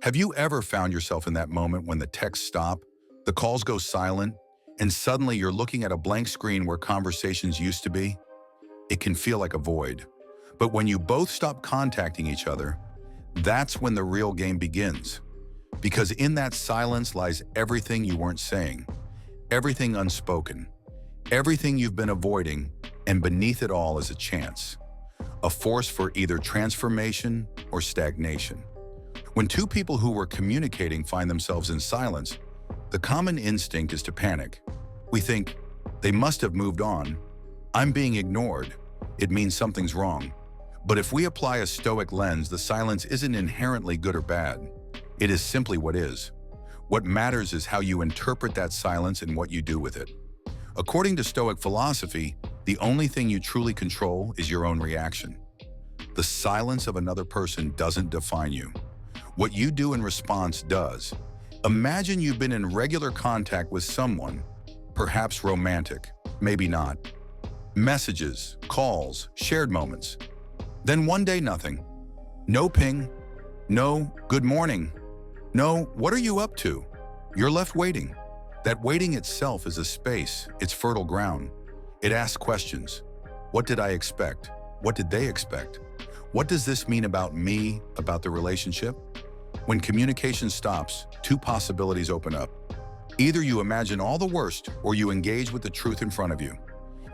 Have you ever found yourself in that moment when the texts stop, the calls go silent, and suddenly you're looking at a blank screen where conversations used to be? It can feel like a void. But when you both stop contacting each other, that's when the real game begins. Because in that silence lies everything you weren't saying, everything unspoken, everything you've been avoiding, and beneath it all is a chance, a force for either transformation or stagnation. When two people who were communicating find themselves in silence, the common instinct is to panic. We think, they must have moved on. I'm being ignored. It means something's wrong. But if we apply a Stoic lens, the silence isn't inherently good or bad. It is simply what is. What matters is how you interpret that silence and what you do with it. According to Stoic philosophy, the only thing you truly control is your own reaction. The silence of another person doesn't define you. What you do in response does. Imagine you've been in regular contact with someone, perhaps romantic, maybe not. Messages, calls, shared moments. Then one day nothing. No ping. No good morning. No, what are you up to? You're left waiting. That waiting itself is a space, it's fertile ground. It asks questions. What did I expect? What did they expect? What does this mean about me, about the relationship? When communication stops, two possibilities open up. Either you imagine all the worst or you engage with the truth in front of you.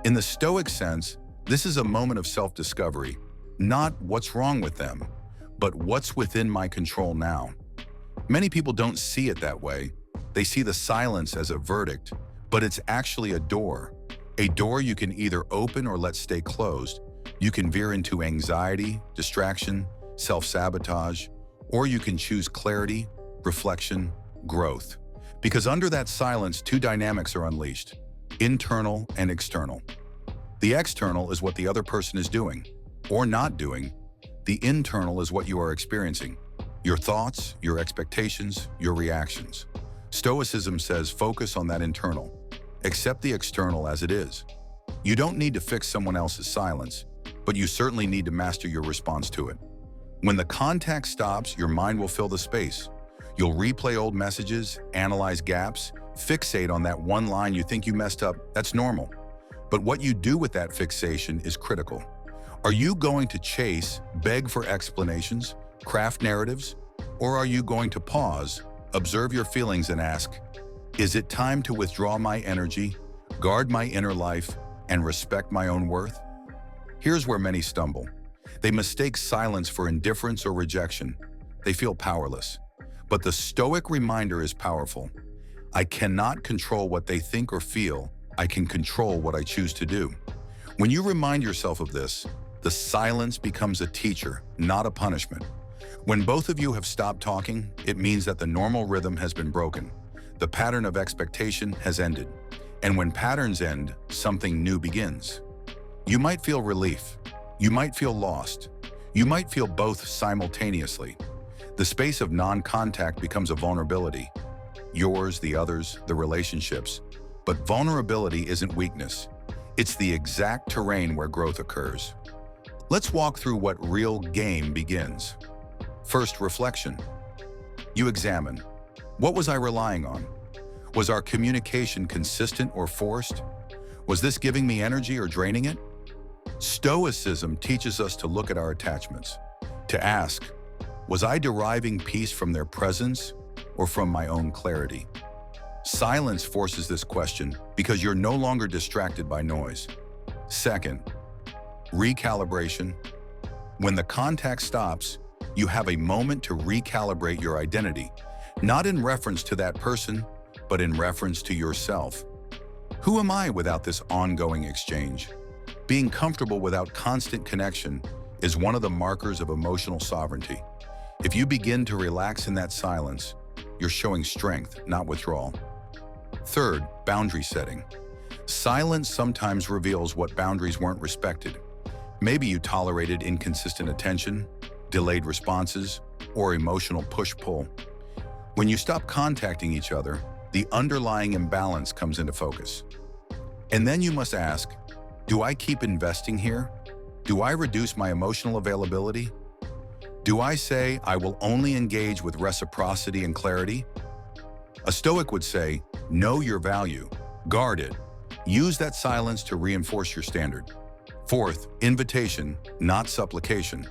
In the Stoic sense, this is a moment of self-discovery, not what's wrong with them, but what's within my control now. Many people don't see it that way. They see the silence as a verdict, but it's actually a door you can either open or let stay closed. You can veer into anxiety, distraction, self-sabotage, or you can choose clarity, reflection, growth. Because under that silence, two dynamics are unleashed, internal and external. The external is what the other person is doing, or not doing. The internal is what you are experiencing, your thoughts, your expectations, your reactions. Stoicism says focus on that internal. Accept the external as it is. You don't need to fix someone else's silence, but you certainly need to master your response to it. When the contact stops, your mind will fill the space. You'll replay old messages, analyze gaps, fixate on that one line you think you messed up. That's normal. But what you do with that fixation is critical. Are you going to chase, beg for explanations, craft narratives? Or are you going to pause, observe your feelings and ask, is it time to withdraw my energy, guard my inner life, and respect my own worth? Here's where many stumble. They mistake silence for indifference or rejection. They feel powerless. But the Stoic reminder is powerful. I cannot control what they think or feel. I can control what I choose to do. When you remind yourself of this, the silence becomes a teacher, not a punishment. When both of you have stopped talking, it means that the normal rhythm has been broken. The pattern of expectation has ended. And when patterns end, something new begins. You might feel relief. You might feel lost. You might feel both simultaneously. The space of non-contact becomes a vulnerability. Yours, the others, the relationships. But vulnerability isn't weakness. It's the exact terrain where growth occurs. Let's walk through what real game begins. First, reflection. You examine. What was I relying on? Was our communication consistent or forced? Was this giving me energy or draining it? Stoicism teaches us to look at our attachments, to ask, was I deriving peace from their presence or from my own clarity? Silence forces this question because you're no longer distracted by noise. Second, recalibration. When the contact stops, you have a moment to recalibrate your identity, not in reference to that person, but in reference to yourself. Who am I without this ongoing exchange? Being comfortable without constant connection is one of the markers of emotional sovereignty. If you begin to relax in that silence, you're showing strength, not withdrawal. Third, boundary setting. Silence sometimes reveals what boundaries weren't respected. Maybe you tolerated inconsistent attention, delayed responses, or emotional push-pull. When you stop contacting each other, the underlying imbalance comes into focus. And then you must ask, do I keep investing here? Do I reduce my emotional availability? Do I say I will only engage with reciprocity and clarity? A Stoic would say, know your value, guard it, use that silence to reinforce your standard. Fourth, invitation, not supplication.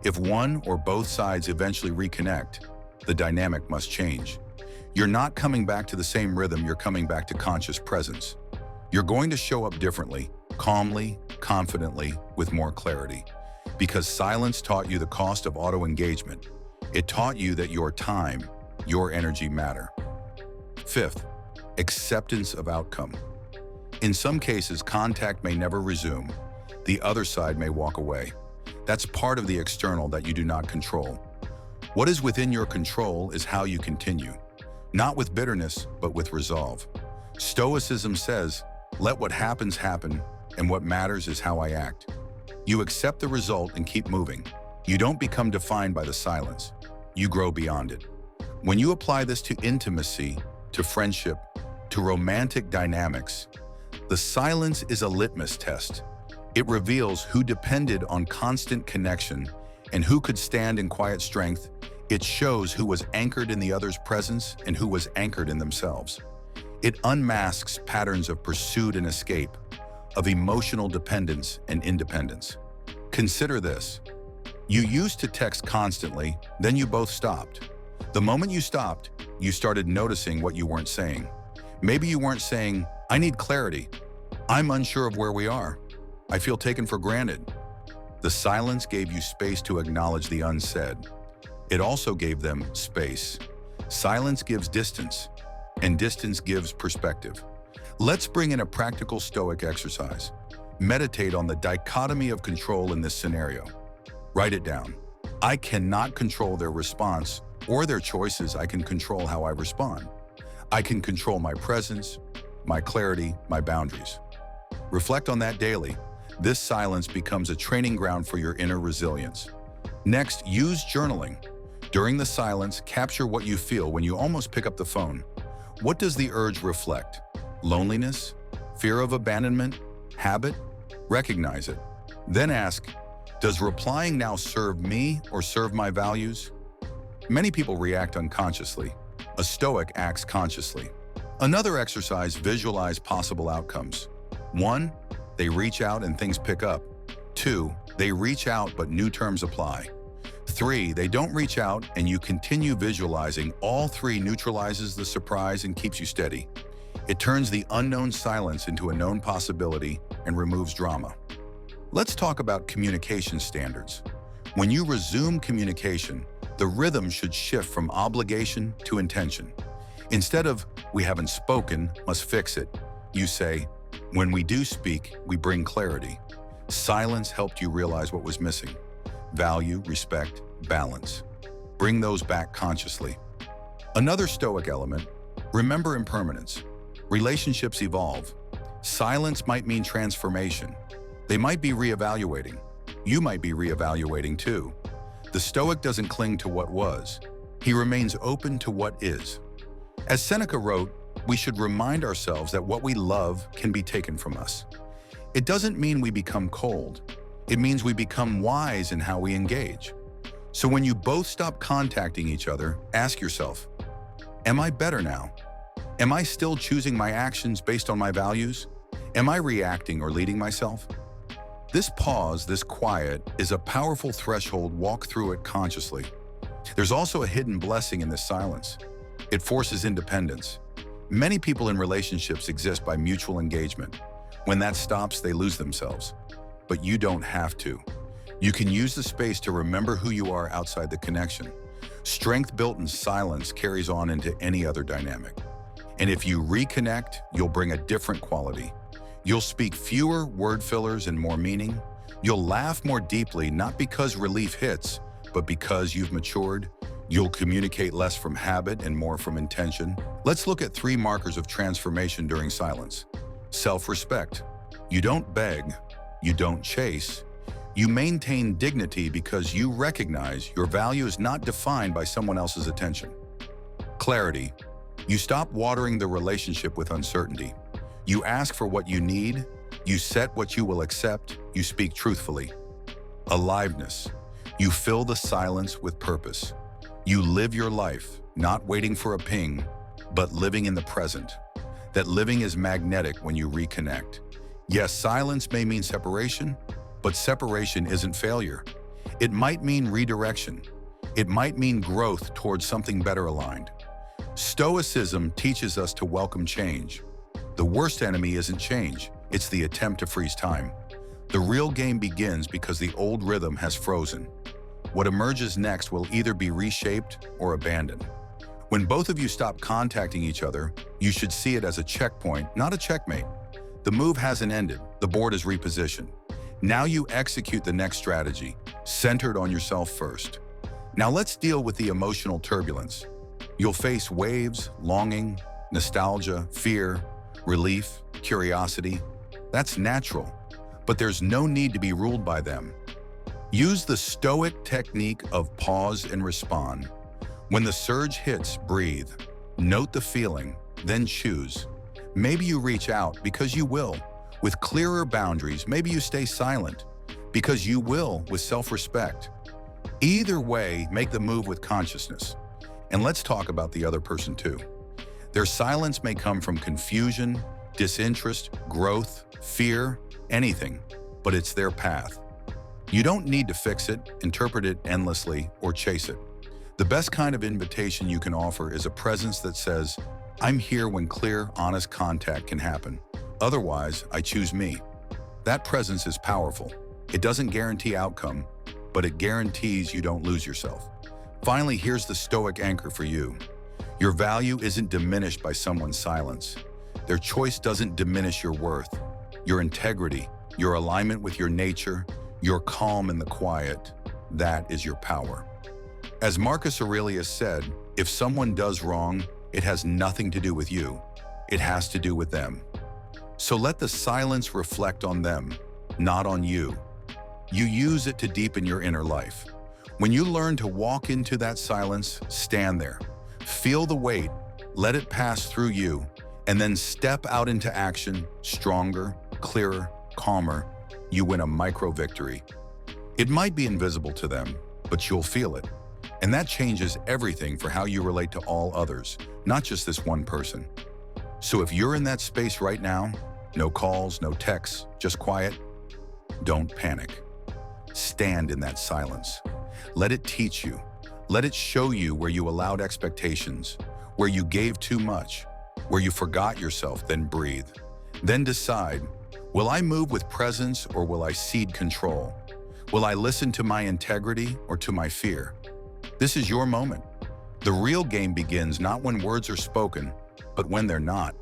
If one or both sides eventually reconnect, the dynamic must change. You're not coming back to the same rhythm, you're coming back to conscious presence. You're going to show up differently, calmly, confidently, with more clarity. Because silence taught you the cost of auto-engagement. It taught you that your time, your energy matter. Fifth, acceptance of outcome. In some cases, contact may never resume. The other side may walk away. That's part of the external that you do not control. What is within your control is how you continue. Not with bitterness, but with resolve. Stoicism says, let what happens happen, and what matters is how I act. You accept the result and keep moving. You don't become defined by the silence. You grow beyond it. When you apply this to intimacy, to friendship, to romantic dynamics, the silence is a litmus test. It reveals who depended on constant connection and who could stand in quiet strength. It shows who was anchored in the other's presence and who was anchored in themselves. It unmasks patterns of pursuit and escape, of emotional dependence and independence. Consider this. You used to text constantly, then you both stopped. The moment you stopped, you started noticing what you weren't saying. Maybe you weren't saying, I need clarity. I'm unsure of where we are. I feel taken for granted. The silence gave you space to acknowledge the unsaid. It also gave them space. Silence gives distance, and distance gives perspective. Let's bring in a practical Stoic exercise. Meditate on the dichotomy of control in this scenario. Write it down. I cannot control their response or their choices. I can control how I respond. I can control my presence, my clarity, my boundaries. Reflect on that daily. This silence becomes a training ground for your inner resilience. Next, use journaling. During the silence, capture what you feel when you almost pick up the phone. What does the urge reflect? Loneliness? Fear of abandonment? Habit? Recognize it. Then ask, does replying now serve me or serve my values? Many people react unconsciously. A Stoic acts consciously. Another exercise, visualize possible outcomes. 1, they reach out and things pick up. 2, they reach out but new terms apply. 3, they don't reach out and you continue visualizing. All 3 neutralizes the surprise and keeps you steady. It turns the unknown silence into a known possibility and removes drama. Let's talk about communication standards. When you resume communication, the rhythm should shift from obligation to intention. Instead of, we haven't spoken, must fix it, you say, when we do speak, we bring clarity. Silence helped you realize what was missing. Value, respect, balance. Bring those back consciously. Another Stoic element, remember impermanence. Relationships evolve. Silence might mean transformation. They might be reevaluating. You might be reevaluating too. The Stoic doesn't cling to what was. He remains open to what is. As Seneca wrote, we should remind ourselves that what we love can be taken from us. It doesn't mean we become cold. It means we become wise in how we engage. So when you both stop contacting each other, ask yourself, am I better now? Am I still choosing my actions based on my values? Am I reacting or leading myself? This pause, this quiet, is a powerful threshold. Walk through it consciously. There's also a hidden blessing in this silence. It forces independence. Many people in relationships exist by mutual engagement. When that stops, they lose themselves. But you don't have to. You can use the space to remember who you are outside the connection. Strength built in silence carries on into any other dynamic. And if you reconnect, you'll bring a different quality. You'll speak fewer word fillers and more meaning. You'll laugh more deeply, not because relief hits, but because you've matured. You'll communicate less from habit and more from intention. Let's look at 3 markers of transformation during silence. Self-respect. You don't beg. You don't chase. You maintain dignity because you recognize your value is not defined by someone else's attention. Clarity. You stop watering the relationship with uncertainty. You ask for what you need. You set what you will accept. You speak truthfully. Aliveness. You fill the silence with purpose. You live your life, not waiting for a ping, but living in the present. That living is magnetic when you reconnect. Yes, silence may mean separation, but separation isn't failure. It might mean redirection. It might mean growth towards something better aligned. Stoicism teaches us to welcome change. The worst enemy isn't change, it's the attempt to freeze time. The real game begins because the old rhythm has frozen. What emerges next will either be reshaped or abandoned. When both of you stop contacting each other, you should see it as a checkpoint, not a checkmate. The move hasn't ended, the board is repositioned. Now you execute the next strategy, centered on yourself first. Now let's deal with the emotional turbulence. You'll face waves, longing, nostalgia, fear, relief, curiosity. That's natural, but there's no need to be ruled by them. Use the Stoic technique of pause and respond. When the surge hits, breathe. Note the feeling, then choose. Maybe you reach out because you will, with clearer boundaries. Maybe you stay silent because you will, with self-respect. Either way, make the move with consciousness. And let's talk about the other person too. Their silence may come from confusion, disinterest, growth, fear, anything, but it's their path. You don't need to fix it, interpret it endlessly, or chase it. The best kind of invitation you can offer is a presence that says, I'm here when clear, honest contact can happen. Otherwise, I choose me. That presence is powerful. It doesn't guarantee outcome, but it guarantees you don't lose yourself. Finally, here's the Stoic anchor for you. Your value isn't diminished by someone's silence. Their choice doesn't diminish your worth. Your integrity, your alignment with your nature, your calm in the quiet, that is your power. As Marcus Aurelius said, if someone does wrong, it has nothing to do with you. It has to do with them. So let the silence reflect on them, not on you. You use it to deepen your inner life. When you learn to walk into that silence, stand there. Feel the weight, let it pass through you, and then step out into action, stronger, clearer, calmer. You win a micro-victory. It might be invisible to them, but you'll feel it. And that changes everything for how you relate to all others, not just this one person. So if you're in that space right now, no calls, no texts, just quiet, don't panic. Stand in that silence. Let it teach you. Let it show you where you allowed expectations, where you gave too much, where you forgot yourself, then breathe. Then decide, will I move with presence or will I cede control? Will I listen to my integrity or to my fear? This is your moment. The real game begins not when words are spoken, but when they're not.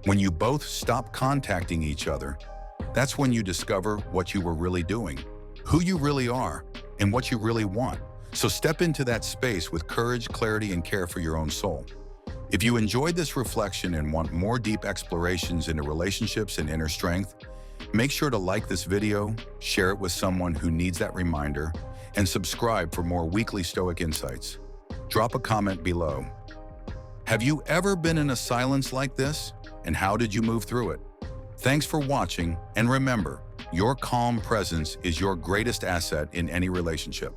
When you both stop contacting each other, that's when you discover what you were really doing, who you really are, and what you really want. So step into that space with courage, clarity, and care for your own soul. If you enjoyed this reflection and want more deep explorations into relationships and inner strength, make sure to like this video, share it with someone who needs that reminder, and subscribe for more weekly Stoic insights. Drop a comment below. Have you ever been in a silence like this? And how did you move through it? Thanks for watching, and remember, your calm presence is your greatest asset in any relationship.